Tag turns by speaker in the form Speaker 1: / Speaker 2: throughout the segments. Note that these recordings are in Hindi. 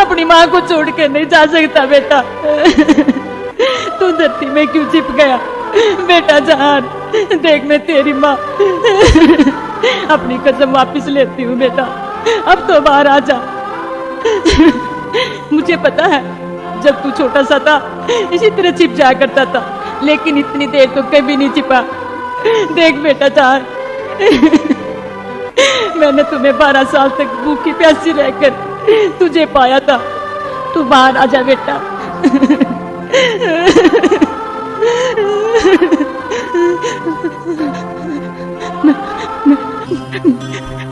Speaker 1: अपनी माँ को छोड़ के नहीं जा सकता बेटा। तू धरती में क्यों छिप गया बेटा जान? देख मैं तेरी माँ अपनी कसम वापस लेती हूँ बेटा, अब तो बाहर आ जा। मुझे पता है जब तू छोटा सा था इसी तरह छिप जाया करता था, लेकिन इतनी देर तो कभी नहीं छिपा। देख बेटा जान, मैंने तुम्हें 12 साल तक भूखी प्यासी रहकर तुझे पाया था। तू बाहर आ जा बेटा।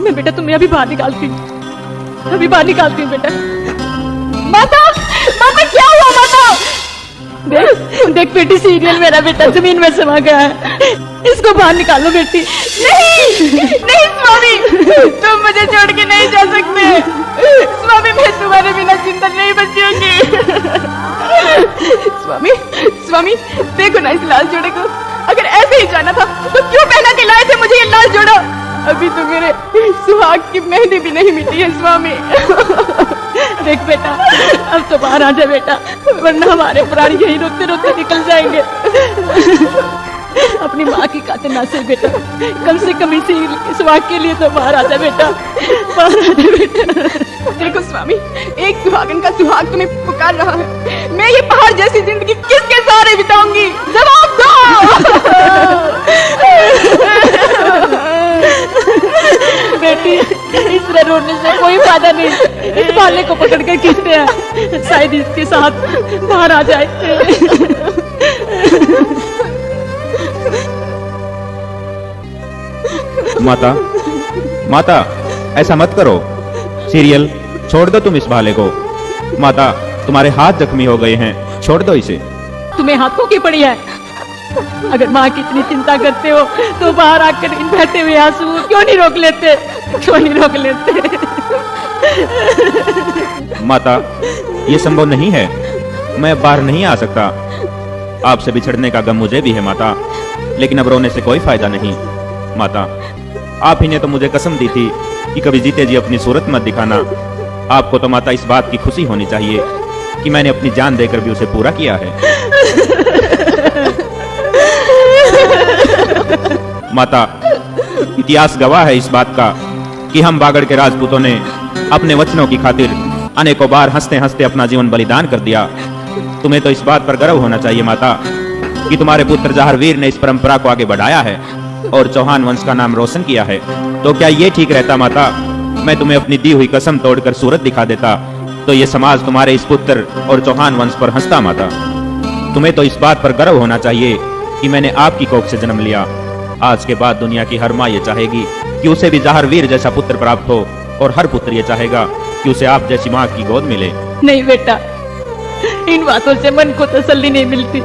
Speaker 1: मैं बेटा तुम्हें अभी बाहर निकालती हूँ, अभी बाहर निकालती हूँ बेटा। माता, माता क्या हुआ माता? देख देख बेटी, सीरियल मेरा बेटा जमीन में समा गया है, इसको बाहर निकालो बेटी। नहीं नहीं स्वामी, तुम मुझे छोड़ के नहीं जा सकते स्वामी, मैं तुम्हारे बिना जिंदा नहीं बचूंगी। स्वामी स्वामी देखो ना इस लाल जोड़े को, अगर ऐसे ही जाना था तो क्यों पहना के लाए थे मुझे ये लाल जोड़ा? अभी तो मेरे सुहाग की मेहंदी भी नहीं मिटी है स्वामी। देख बेटा अब तो बाहर आ जा बेटा, वरना हमारे प्राण यही रोते रोते निकल जाएंगे। अपनी माँ की कातिल ना से बेटा, कम से कम इसी सुहाग के लिए तो बाहर आ जा बेटा, बाहर आ जा बेटा। देखो स्वामी, एक सुहागन का सुहाग तुम्हें पुकार रहा है, मैं ये पहाड़ जैसी जिंदगी किसके सहारे बिताऊंगी? जवाब दो। बेटी इस तरह रोने से कोई फायदा नहीं, इस भाले को पकड़ कर खींचते हैं, शायद इसके साथ बाहर आ जाए।
Speaker 2: माता, माता ऐसा मत करो। सीरियल छोड़ दो तुम इस भाले को। माता तुम्हारे हाथ जख्मी हो गए हैं, छोड़ दो इसे।
Speaker 1: तुम्हें हाथों की पड़ी है? अगर माँ की इतनी चिंता करते हो तो बाहर आकर इन बहते हुए आंसू क्यों नहीं रोक लेते, क्यों नहीं रोक लेते?
Speaker 2: माता ये संभव नहीं है, मैं बाहर नहीं आ सकता। आपसे बिछड़ने का गम मुझे भी है माता, लेकिन अब रोने से कोई फायदा नहीं। माता आप ही ने तो मुझे कसम दी थी कि कभी जीते जी अपनी सूरत मत दिखाना। आपको तो माता इस बात की खुशी होनी चाहिए कि मैंने अपनी जान देकर भी उसे पूरा किया है। माता इतिहास गवाह है इस बात का कि हम बागड़ के राजपूतों ने अपने वचनों की खातिर अनेकों बार हंसते हंसते अपना जीवन बलिदान कर दिया। तुम्हें तो इस बात पर गर्व होना चाहिए माता कि तुम्हारे पुत्र जहारवीर ने इस परंपरा को आगे बढ़ाया है और चौहान वंश का नाम रोशन किया है। तो क्या ये ठीक रहता माता, मैं तुम्हें अपनी दी हुई कसम तोड़कर सूरत दिखा देता तो ये समाज तुम्हारे इस पुत्र और चौहान वंश पर हंसता माता। तुम्हें तो इस बात पर गर्व होना चाहिए कि मैंने आपकी कोख से जन्म लिया। आज के बाद दुनिया की हर माँ ये चाहेगी कि उसे भी जहारवीर जैसा पुत्र प्राप्त हो, और हर पुत्र ये चाहेगा कि उसे आप जैसी माँ की गोद मिले।
Speaker 1: नहीं बेटा, इन बातों से मन को तसल्ली नहीं मिलती।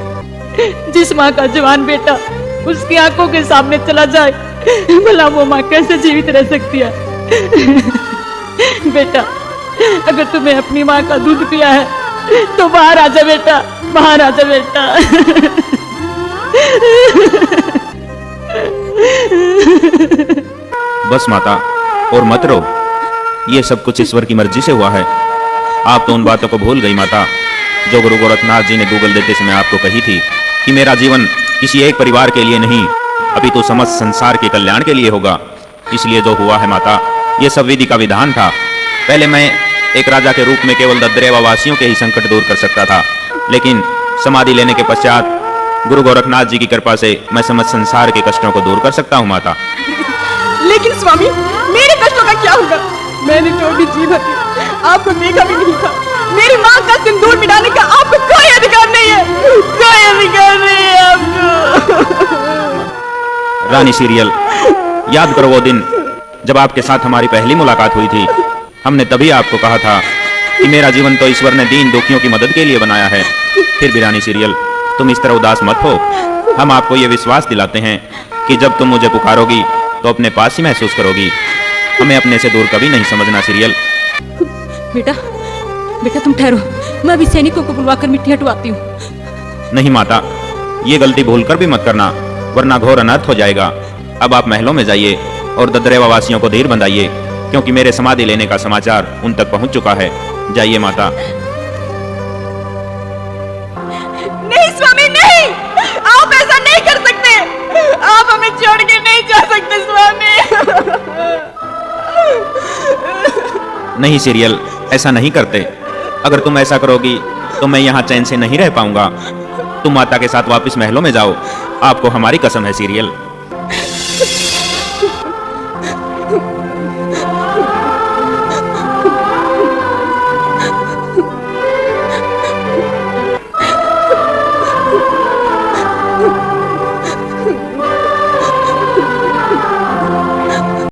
Speaker 1: जिस माँ का जवान बेटा उसकी आंखों के सामने चला जाए, भला वो माँ कैसे जीवित रह सकती है? बेटा अगर तुम्हें अपनी माँ का दूध पिया है तो बाहर आ जा बेटा, बाहर आ जा बेटा।
Speaker 2: बस माता और मत रो, ये सब कुछ ईश्वर की मर्जी से हुआ है। आप तो उन बातों को भूल गई माता जो गुरु गोरखनाथ जी ने गूगल देते समय आपको कही थी कि मेरा जीवन किसी एक परिवार के लिए नहीं अभी तो समस्त संसार के कल्याण के लिए होगा। इसलिए जो हुआ है माता, ये सब विधि का विधान था। पहले मैं एक राजा के रूप में केवल ददरेवा वासियों के ही संकट दूर कर सकता था, लेकिन समाधि लेने के पश्चात गुरु गोरखनाथ जी की कृपा से मैं समस्त संसार के कष्टों को दूर कर सकता हूँ माता।
Speaker 1: लेकिन स्वामी मेरे कष्टों का क्या होगा? मैंने जो भी जीवन आपको देखा भी नहीं था। मेरी माँ का सिंदूर मिटाने का आपको कोई अधिकार नहीं है, कोई अधिकार नहीं है आपको।
Speaker 2: रानी सीरियल, याद करो वो दिन जब आपके साथ हमारी पहली मुलाकात हुई थी। हमने तभी आपको कहा था कि मेरा जीवन तो ईश्वर ने दीन दुखियों की मदद के लिए बनाया है। फिर भी रानी सीरियल, तुम इस तरह उदास मत हो। हम आपको ये विश्वास दिलाते हैं कि जब तुम मुझे पुकारोगी तो अपने पास ही महसूस करोगी। हमें अपने से दूर कभी नहीं समझना सीरियल।
Speaker 1: बेटा बेटा तुम ठहरो, मैं अभी सैनिकों को बुलवाकर मिट्टी हटवाती हूँ।
Speaker 2: नहीं माता, ये गलती भूलकर भी मत करना, वरना घोर अनर्थ हो जाएगा। अब आप महलों में जाइए और ददरेवा वासियों को धीर बंधाइए, क्योंकि मेरे समाधि लेने का समाचार उन तक पहुंच चुका है जाइए माता।
Speaker 1: नहीं स्वामी नहीं, आप ऐसा नहीं कर सकते। आप हमें छोड़ के नहीं जा सकते स्वामी।
Speaker 2: नहीं सीरियल, ऐसा नहीं करते। अगर तुम ऐसा करोगी तो मैं यहाँ चैन से नहीं रह पाऊंगा। तुम माता के साथ वापस महलों में जाओ, आपको हमारी कसम है सीरियल।